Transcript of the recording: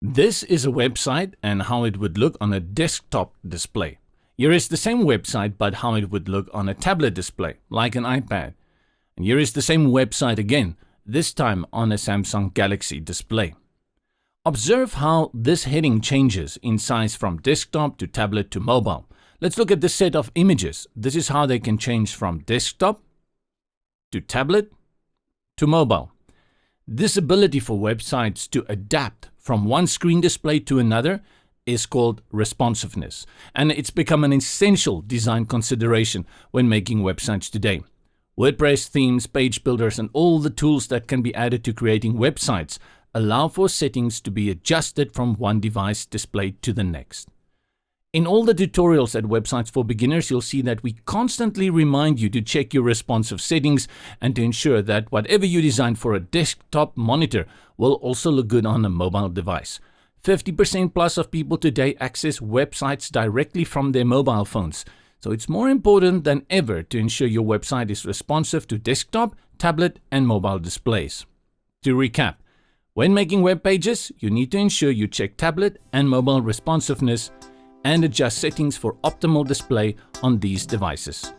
This is a website and how it would look on a desktop display. Here is the same website but how it would look on a tablet display, like an iPad. And here is the same website again, this time on a Samsung Galaxy display. Observe how this heading changes in size from desktop to tablet to mobile. Let's look at this set of images. This is how they can change from desktop to tablet to mobile. This ability for websites to adapt from one screen display to another is called responsiveness, and it's become an essential design consideration when making websites today. WordPress themes, page builders, and all the tools that can be added to creating websites allow for settings to be adjusted from one device display to the next. In all the tutorials at Websites for Beginners, you'll see that we constantly remind you to check your responsive settings and to ensure that whatever you design for a desktop monitor will also look good on a mobile device. 50% plus of people today access websites directly from their mobile phones. So it's more important than ever to ensure your website is responsive to desktop, tablet, and mobile displays. To recap, when making web pages, you need to ensure you check tablet and mobile responsiveness and adjust settings for optimal display on these devices.